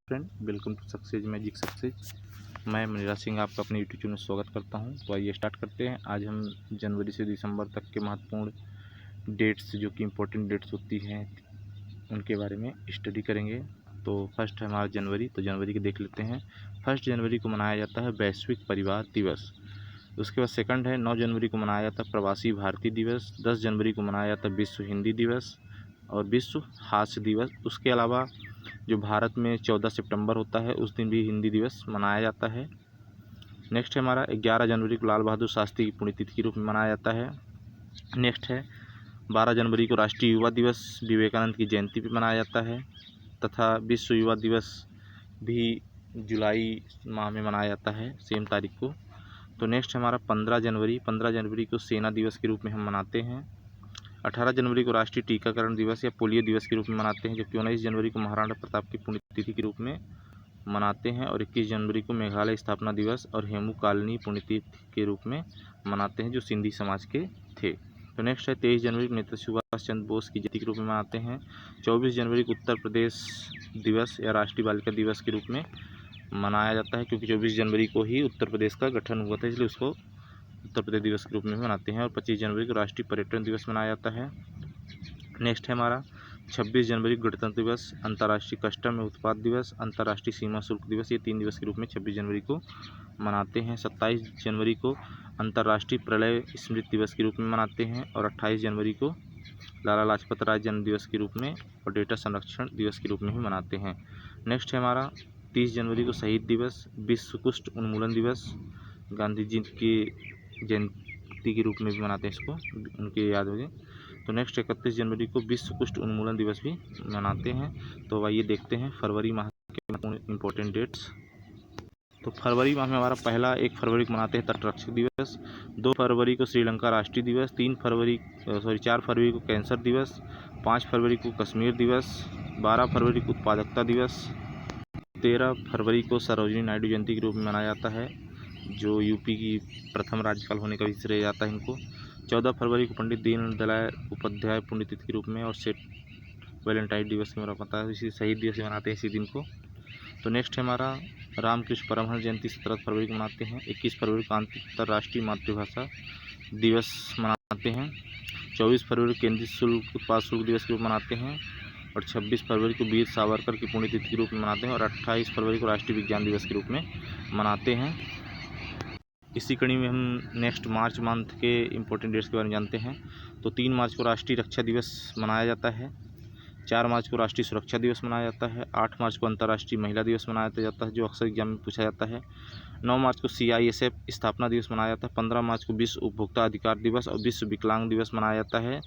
Friend, welcome to success magic success. मैं मनीराज सिंह आपका अपने यूट्यूब चैनल में स्वागत करता हूं। तो आइए स्टार्ट करते हैं। आज हम जनवरी से दिसंबर तक के महत्वपूर्ण डेट्स, जो कि इम्पोर्टेंट डेट्स होती हैं, उनके बारे में स्टडी करेंगे। तो फर्स्ट है हमारा जनवरी। तो जनवरी के देख लेते हैं। 1 जनवरी को मनाया जाता है वैश्विक परिवार दिवस। उसके बाद सेकंड है 9 जनवरी को मनाया जाता है प्रवासी भारतीय दिवस। 10 जनवरी को मनाया जाता है विश्व हिंदी दिवस और विश्व हास्य दिवस। उसके अलावा जो भारत में 14 सितंबर होता है, उस दिन भी हिंदी दिवस मनाया जाता है। नेक्स्ट है हमारा 11 जनवरी को लाल बहादुर शास्त्री की पुण्यतिथि के रूप में मनाया जाता है। नेक्स्ट है 12 जनवरी को राष्ट्रीय युवा दिवस विवेकानंद की जयंती पर मनाया जाता है, तथा विश्व युवा दिवस भी जुलाई माह में मनाया जाता है, सेम तारीख को। तो नेक्स्ट हमारा 15 जनवरी। 15 जनवरी को सेना दिवस के रूप में हम मनाते हैं। 18 जनवरी को राष्ट्रीय टीकाकरण दिवस या पोलियो दिवस के रूप में मनाते हैं, जबकि 19 जनवरी को महाराणा प्रताप की पुण्यतिथि के रूप में मनाते हैं, और 21 जनवरी को मेघालय स्थापना दिवस और हेमू कालनी पुण्यतिथि के रूप में मनाते हैं, जो सिंधी समाज के थे। तो नेक्स्ट है 23 जनवरी को नेताजी सुभाष चंद्र बोस की जयंती के रूप में मनाते हैं। 24 जनवरी को उत्तर प्रदेश दिवस या राष्ट्रीय बालिका दिवस के रूप में मनाया जाता है, क्योंकि 24 जनवरी को ही उत्तर प्रदेश का गठन हुआ था, इसलिए उसको उत्तर प्रदेश दिवस के रूप में मनाते हैं। और 25 जनवरी को राष्ट्रीय पर्यटन दिवस मनाया जाता है। नेक्स्ट है हमारा 26 जनवरी को गणतंत्र दिवस, अंतर्राष्ट्रीय कस्टम एवं उत्पाद दिवस, अंतर्राष्ट्रीय सीमा शुल्क दिवस, ये 3 दिवस के रूप में 26 जनवरी को मनाते हैं। 27 जनवरी को अंतर्राष्ट्रीय प्रलय स्मृति दिवस के रूप में मनाते हैं, और 28 जनवरी को लाला लाजपत राय जन्म दिवस के रूप में और डेटा संरक्षण दिवस के रूप में भी मनाते हैं। नेक्स्ट है हमारा 30 जनवरी को शहीद दिवस, विश्व कुष्ठ उन्मूलन दिवस, गांधी जी की जयंती के रूप में भी मनाते हैं इसको, उनके याद होगी। तो नेक्स्ट 31 जनवरी को विश्व कुष्ठ उन्मूलन दिवस भी मनाते हैं। तो आइए देखते हैं फरवरी माह के इम्पोर्टेंट डेट्स। तो फरवरी माह में हमारा पहला 1 फरवरी को मनाते हैं तटरक्षक दिवस, 2 फरवरी को श्रीलंका राष्ट्रीय दिवस, 4 फरवरी को कैंसर दिवस, 5 फरवरी को कश्मीर दिवस, 12 फरवरी को उत्पादकता दिवस, 13 फरवरी को सरोजिनी नायडू जयंती के रूप में मनाया जाता है, जो यूपी की प्रथम राज्यपाल होने का भी श्रेय जाता है इनको। 14 फरवरी को पंडित दीनदयाल उपाध्याय पुण्यतिथि के रूप में और सेंट वैलेंटाइन दिवस के पता है, इसी शहीद दिवस मनाते हैं इसी दिन को। तो नेक्स्ट है हमारा रामकृष्ण परमहंस जयंती 17 फरवरी को मनाते हैं। 21 फरवरी को अंतर्राष्ट्रीय मातृभाषा दिवस मनाते हैं। 24 फरवरी को केंद्रीय शुल्क उत्पाद शुल्क दिवस के रूप में मनाते हैं, और 26 फरवरी को वीर सावरकर की पुण्यतिथि के रूप में मनाते हैं, और 28 फरवरी को राष्ट्रीय विज्ञान दिवस के रूप में मनाते हैं। इसी कड़ी में हम नेक्स्ट मार्च मंथ के इम्पोर्टेंट डेट्स के बारे में जानते हैं। तो 3 मार्च को राष्ट्रीय रक्षा दिवस मनाया जाता है, 4 मार्च को राष्ट्रीय सुरक्षा दिवस मनाया जाता है, 8 मार्च को अंतर्राष्ट्रीय महिला दिवस मनाया जाता है, जो अक्सर एग्जाम में पूछा जाता है, 9 मार्च को CISF स्थापना दिवस मनाया जाता है, 15 मार्च को विश्व उपभोक्ता अधिकार दिवस और विश्व विकलांग दिवस मनाया जाता है,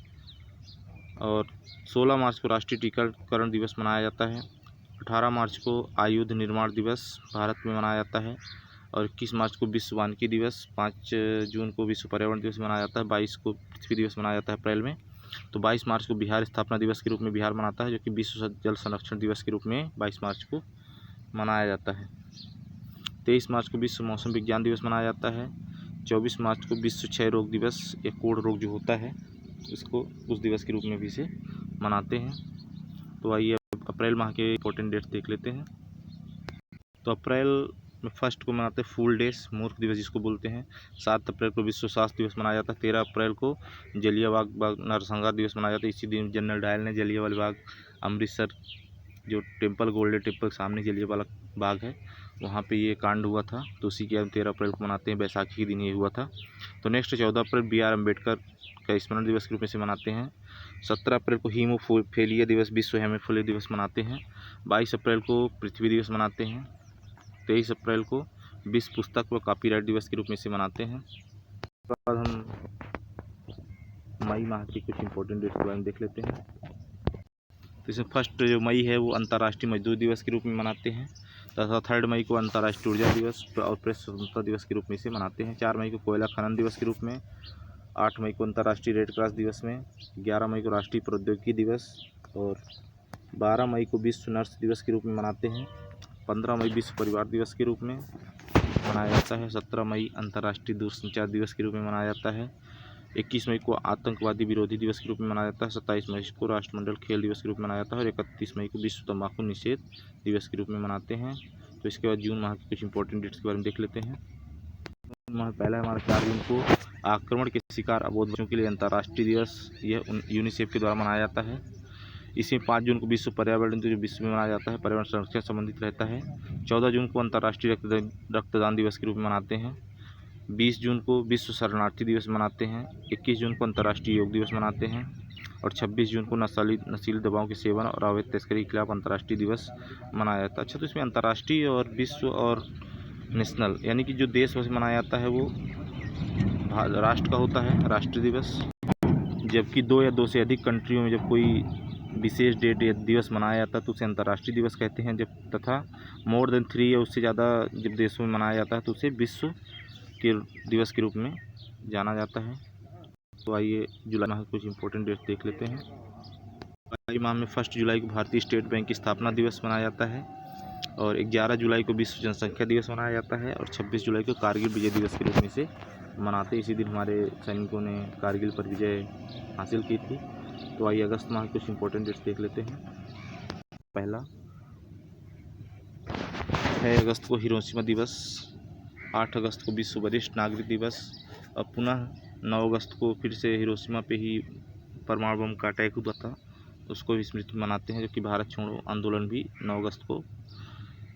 और 16 मार्च को राष्ट्रीय टीकाकरण दिवस मनाया जाता है, 18 मार्च को आयुध निर्माण दिवस भारत में मनाया जाता है, और 21 मार्च को विश्व वानिकी दिवस, 5 जून को विश्व पर्यावरण दिवस मनाया जाता है, 22 को पृथ्वी दिवस मनाया जाता है अप्रैल में। तो 22 मार्च को बिहार स्थापना दिवस के रूप में बिहार मनाता है, जो कि विश्व जल संरक्षण दिवस के रूप में 22 मार्च को मनाया जाता है। 23 मार्च को विश्व मौसम विज्ञान दिवस मनाया जाता है। 24 मार्च को विश्व क्षय रोग दिवस या कोढ़ रोग जो होता है, इसको उस दिवस के रूप में भी इसे मनाते हैं। तो आइए अप्रैल माह के इम्पोर्टेंट डेट्स देख लेते हैं। तो अप्रैल में फर्स्ट को मनाते हैं फूल डेज, मूर्ख दिवस जिसको बोलते हैं। 7 अप्रैल को विश्व स्वास्थ्य दिवस मनाया जाता है। 13 अप्रैल को जलियांवाला बाग नरसंहार दिवस मनाया जाता है। इसी दिन जनरल डायल ने जलियांवाला बाग, अमृतसर जो टेम्पल, गोल्डन टेम्पल के सामने जलियांवाला बाग है, वहाँ पे ये कांड हुआ था, तो उसी के हम 13 अप्रैल को मनाते हैं, बैसाखी के दिन ये हुआ था। तो नेक्स्ट 14 अप्रैल BR अम्बेडकर का स्मरण दिवस के रूप में से मनाते हैं। 17 अप्रैल को हीमोफीलिया दिवस, विश्व हेमोफीलिया दिवस मनाते हैं। 22 अप्रैल को पृथ्वी दिवस मनाते हैं। 23 अप्रैल को विश्व पुस्तक व कॉपीराइट दिवस के रूप में इसे मनाते हैं। उसके बाद हम मई माह के कुछ इंपॉर्टेंट डेट्स के बारे में देख लेते हैं। तो इसमें फर्स्ट जो मई है वो अंतर्राष्ट्रीय मजदूर दिवस के रूप में मनाते हैं, तथा 3 मई को अंतर्राष्ट्रीय ऊर्जा दिवस और प्रेस स्वतंत्रता दिवस के रूप में इसे मनाते हैं। 4 मई को कोयला खनन दिवस के रूप में, 8 मई को अंतर्राष्ट्रीय रेड क्रॉस दिवस में, 11 मई को राष्ट्रीय प्रौद्योगिकी दिवस, और 12 मई को विश्व नर्स दिवस के रूप में मनाते हैं। 15 मई विश्व परिवार दिवस के रूप में मनाया जाता है। 17 मई अंतर्राष्ट्रीय दूरसंचार दिवस के रूप में मनाया जाता है। 21 मई को आतंकवादी विरोधी दिवस के रूप में मनाया जाता है। 27 मई को राष्ट्रमंडल खेल दिवस के रूप में मनाया जाता है और 31 मई को विश्व तंबाकू निषेध दिवस के रूप में मनाते हैं। तो इसके बाद जून माह के कुछ इंपॉर्टेंट डेट्स के बारे में देख लेते हैं। जून माह पहला हमारा 4 जून को आक्रमण के शिकार अबोध बच्चों के लिए अंतर्राष्ट्रीय दिवस यह यूनिसेफ के द्वारा मनाया जाता है। इसी 5 जून को विश्व पर्यावरण दिवस विश्व में मनाया जाता है, पर्यावरण संरक्षण संबंधित रहता है। 14 जून को अंतर्राष्ट्रीय रक्तदान दिवस के रूप में मनाते हैं। 20 जून को विश्व शरणार्थी दिवस मनाते हैं। 21 जून को अंतर्राष्ट्रीय योग दिवस मनाते हैं और 26 जून को नशीली दवाओं के सेवन और अवैध तस्करी के खिलाफ अंतर्राष्ट्रीय दिवस मनाया जाता है। अच्छा, तो इसमें अंतर्राष्ट्रीय और विश्व और नेशनल यानी कि जो देश वैसे मनाया जाता है वो राष्ट्र का होता है राष्ट्रीय दिवस, जबकि 2 या 2 से अधिक कंट्रियों में जब कोई विशेष डेट या दिवस मनाया जाता है तो उसे अंतर्राष्ट्रीय दिवस कहते हैं। जब तथा मोर देन 3 या उससे ज़्यादा जब देशों में मनाया जाता है तो उसे विश्व के दिवस के रूप में जाना जाता है। तो आइए जुलाई माह के कुछ इंपॉर्टेंट डेट देख लेते हैं। जुलाई माह में 1 जुलाई को भारतीय स्टेट बैंक की स्थापना दिवस मनाया जाता है और 11 जुलाई को विश्व जनसंख्या दिवस मनाया जाता है और 26 जुलाई को कारगिल विजय दिवस के रूप में से मनाते। इसी दिन हमारे सैनिकों ने कारगिल पर विजय हासिल की थी। तो आइए अगस्त माह के कुछ इंपॉर्टेंट डेट्स देख लेते हैं। पहला 6 अगस्त को हिरोशिमा दिवस, 8 अगस्त को विश्व वरिष्ठ नागरिक दिवस और पुनः 9 अगस्त को फिर से हिरोशिमा पे ही परमाणु बम का अटैक हुआ था, उसको भी स्मृति मनाते हैं। जबकि भारत छोड़ो आंदोलन भी 9 अगस्त को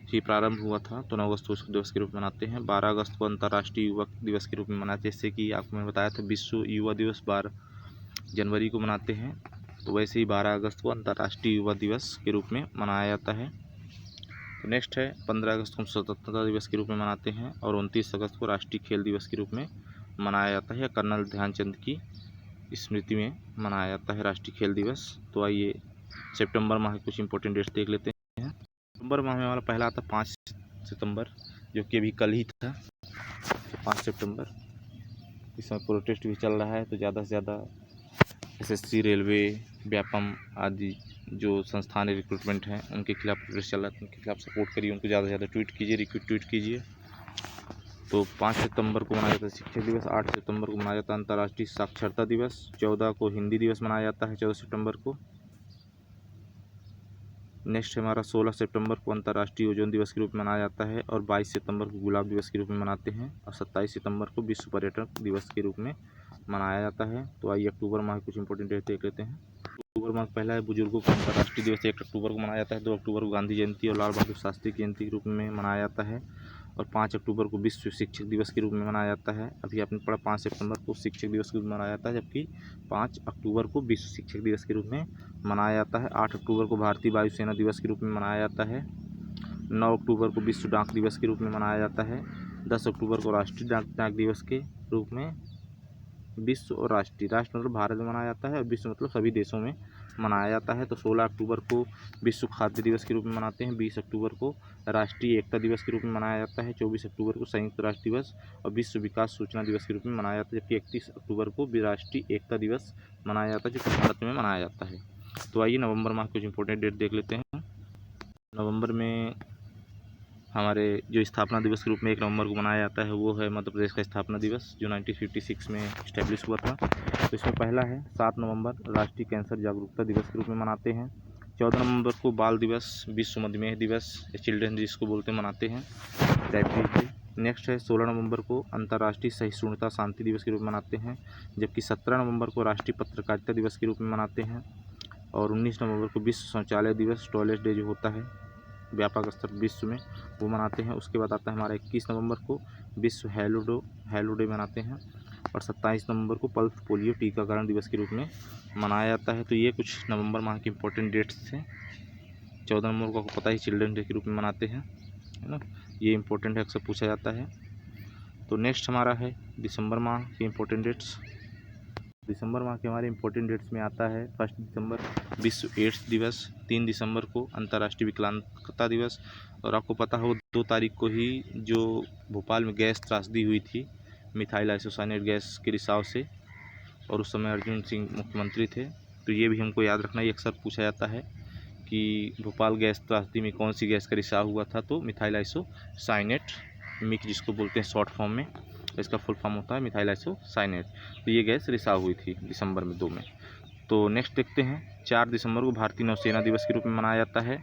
ही प्रारंभ हुआ था, तो 9 अगस्त को उसको दिवस के रूप में मनाते हैं। 12 अगस्त को अंतर्राष्ट्रीय युवा दिवस के रूप में मनाते हैं। जैसे कि आपको मैंने बताया था विश्व युवा दिवस 12 जनवरी को मनाते हैं, तो वैसे ही 12 अगस्त को अंतर्राष्ट्रीय युवा दिवस के रूप में मनाया जाता है। तो नेक्स्ट है 15 अगस्त को हम स्वतंत्रता दिवस के रूप में मनाते हैं और 29 अगस्त को राष्ट्रीय खेल दिवस के रूप में मनाया जाता है या कर्नल ध्यानचंद की स्मृति में मनाया जाता है राष्ट्रीय खेल दिवस। तो आइए सितंबर माह के कुछ इंपॉर्टेंट डेट्स देख लेते हैं। सितंबर माह में हमारा पहला आता 5 सितंबर, जो कि अभी कल ही था। तो 5 सितंबर इस समय प्रोटेस्ट भी चल रहा है, तो ज़्यादा से ज़्यादा एसएससी, रेलवे, व्यापम आदि जो संस्थान रिक्रूटमेंट हैं उनके खिलाफ प्रोटेस्ट चल रहा है, उनके खिलाफ सपोर्ट करिए, उनको ज़्यादा से ज़्यादा ट्वीट कीजिए, ट्वीट कीजिए। तो 5 सितंबर को मनाया जाता है शिक्षक दिवस, 8 सितंबर को मनाया जाता है अंतर्राष्ट्रीय साक्षरता दिवस, 14 को हिंदी दिवस मनाया जाता है 14 सितंबर को। नेक्स्ट हमारा 16 सितंबर को अंतर्राष्ट्रीय ओजोन दिवस के रूप में मनाया जाता है और 22 सितंबर को गुलाब दिवस के रूप में मनाते हैं और 27 सितंबर को विश्व पर्यटन दिवस के रूप में मनाया जाता है। तो आइए अक्टूबर माह कुछ इंपॉर्टेंट डेट देख लेते हैं। अक्टूबर माह पहला है बुजुर्गों का अंतर्राष्ट्रीय दिवस, 1 अक्टूबर को मनाया जाता है। 2 अक्टूबर को गांधी जयंती और लाल बहादुर शास्त्री की जयंती के रूप में मनाया जाता है और 5 अक्टूबर को विश्व शिक्षक दिवस के रूप में मनाया जाता है। अभी आपने पढ़ा 5 सितंबर को शिक्षक दिवस के रूप में मनाया जाता है, जबकि 5 अक्टूबर को विश्व शिक्षक दिवस के रूप में मनाया जाता है। 8 अक्टूबर को भारतीय वायुसेना दिवस के रूप में मनाया जाता है। 9 अक्टूबर को विश्व डाक दिवस के रूप में मनाया जाता है। 10 अक्टूबर को राष्ट्रीय डाक दिवस के रूप में विश्व और राष्ट्रीय, राष्ट्र मतलब भारत में मनाया जाता है और विश्व मतलब सभी देशों में मनाया जाता है। तो 16 अक्टूबर को विश्व खाद्य दिवस के रूप में मनाते हैं। 20 अक्टूबर को राष्ट्रीय एकता दिवस के रूप में मनाया जाता है। 24 अक्टूबर को संयुक्त राष्ट्र दिवस और विश्व विकास सूचना दिवस के रूप में मनाया जाता है, जबकि 31 अक्टूबर को राष्ट्रीय एकता दिवस मनाया जाता है जो कि भारत में मनाया जाता है। तो आइए नवंबर माह कुछ इंपॉर्टेंट डेट देख लेते हैं। नवंबर में हमारे जो स्थापना दिवस के रूप में 1 नवंबर को मनाया जाता है वो है मध्य प्रदेश का स्थापना दिवस, जो 1956 में इस्टेब्लिश हुआ था। तो इसमें पहला है 7 नवंबर राष्ट्रीय कैंसर जागरूकता दिवस के रूप में मनाते हैं। 14 नवंबर को बाल दिवस, विश्व मधुमेह दिवस या चिल्ड्रन जिसको बोलते हैं मनाते हैं, डायबिटीज डे। नेक्स्ट है 16 नवंबर को अंतर्राष्ट्रीय सहिष्णुता शांति दिवस के रूप में मनाते हैं, जबकि 17 नवंबर को राष्ट्रीय पत्रकारिता दिवस के रूप में मनाते हैं और 19 नवंबर को विश्व शौचालय दिवस, टॉयलेट डे जो होता है व्यापक स्तर विश्व में, वो मनाते हैं। उसके बाद आता है हमारा 21 नवंबर को विश्व हेलो डे मनाते हैं और 27 नवंबर को पल्स पोलियो टीकाकरण दिवस के रूप में मनाया जाता है। तो ये कुछ नवंबर माह के इंपॉर्टेंट डेट्स थे। 14 नवंबर को आपको पता ही चिल्ड्रन डे के रूप में मनाते हैं, है ना, ये इंपॉर्टेंट है, अक्सर पूछा जाता है। तो नेक्स्ट हमारा है दिसंबर माह के इंपॉर्टेंट डेट्स। दिसंबर माह के हमारे इंपॉर्टेंट डेट्स में आता है 1 दिसंबर विश्व एड्स दिवस, 3 दिसंबर को अंतर्राष्ट्रीय विकलांगता दिवस और आपको पता हो 2 तारीख को ही जो भोपाल में गैस त्रासदी हुई थी मिथाइल आइसोसाइनेट गैस के रिसाव से, और उस समय अर्जुन सिंह मुख्यमंत्री थे। तो ये भी हमको याद रखना, ये अक्सर पूछा जाता है कि भोपाल गैस त्रासदी में कौन सी गैस का रिसाव हुआ था, तो मिथाइल आइसोसाइनेट मिक जिसको बोलते हैं शॉर्ट फॉर्म में। इसका फुल फॉर्म होता है मिथाइल आइसोसाइनेट। तो ये गैस रिसाव हुई थी दिसंबर में 2 में। तो नेक्स्ट देखते हैं, 4 दिसंबर को भारतीय नौसेना दिवस के रूप में मनाया जाता है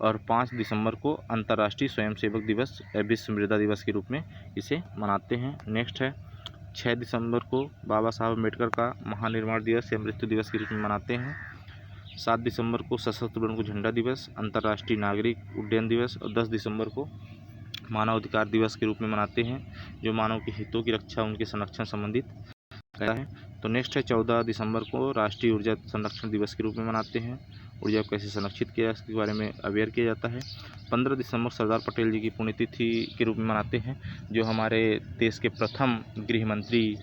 और 5 दिसंबर को अंतर्राष्ट्रीय स्वयंसेवक दिवस या विश्व मृदा दिवस के रूप में इसे मनाते हैं। नेक्स्ट है 6 दिसंबर को बाबा साहब अम्बेडकर का महानिर्वाण दिवस या मृत्यु दिवस के रूप में मनाते हैं। 7 दिसंबर को सशस्त्र बलों को झंडा दिवस, अंतर्राष्ट्रीय नागरिक उड्डयन दिवस और 10 दिसंबर को मानव अधिकार दिवस के रूप में मनाते हैं, जो मानव के हितों की रक्षा उनके संरक्षण संबंधित रहता है। तो नेक्स्ट है 14 दिसंबर को राष्ट्रीय ऊर्जा संरक्षण दिवस के रूप में मनाते हैं। ऊर्जा को कैसे संरक्षित किया इसके बारे में अवेयर किया जाता है। 15 दिसंबर सरदार पटेल जी की पुण्यतिथि के रूप में मनाते हैं, जो हमारे देश के प्रथम गृह मंत्री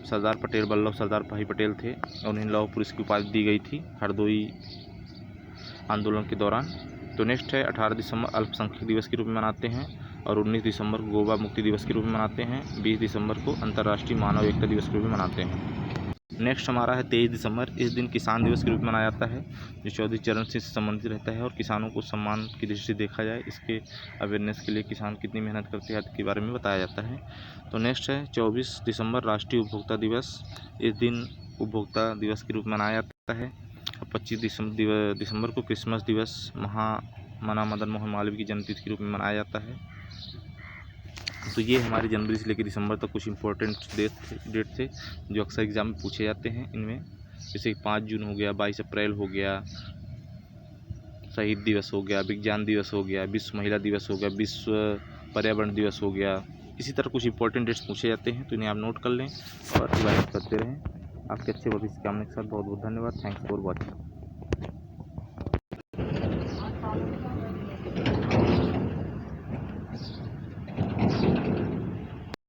सरदार पटेल वल्लभ सरदार भाई पटेल थे और उन्हें लौह पुरुष की उपाधि दी गई थी हरदोई आंदोलन के दौरान। तो नेक्स्ट है 18 दिसंबर अल्पसंख्यक दिवस के रूप में मनाते हैं और 19 दिसंबर को गोवा मुक्ति दिवस के रूप में मनाते हैं। 20 दिसंबर को अंतर्राष्ट्रीय मानव एकता दिवस के रूप में मनाते हैं। नेक्स्ट हमारा है 23 दिसंबर। इस दिन किसान दिवस के रूप में मनाया जाता है, जो चौधरी चरण सिंह से संबंधित रहता है और किसानों को सम्मान की दृष्टि से देखा जाए, इसके अवेयरनेस के लिए किसान कितनी मेहनत करते हैं के बारे में बताया जाता है। तो नेक्स्ट है 24 दिसंबर राष्ट्रीय उपभोक्ता दिवस। इस दिन उपभोक्ता दिवस के रूप में मनाया जाता है। 25 दिसंबर को क्रिसमस दिवस महामना मदन मोहन मालवीय की जन्मतिथि के रूप में मनाया जाता है। तो ये हमारे जनवरी से लेकर दिसंबर तक कुछ इंपॉर्टेंट डेट थे जो अक्सर एग्जाम में पूछे जाते हैं। इनमें जैसे 5 जून हो गया, 22 अप्रैल हो गया, शहीद दिवस हो गया, विज्ञान दिवस हो गया, विश्व महिला दिवस हो गया, विश्व पर्यावरण दिवस हो गया। इसी तरह कुछ इंपॉर्टेंट डेट्स पूछे जाते हैं, तो इन्हें आप नोट कर लें और रिवाइज करते रहें। आपके अच्छे भविष्य कामना के साथ बहुत बहुत धन्यवाद। Thanks for watching.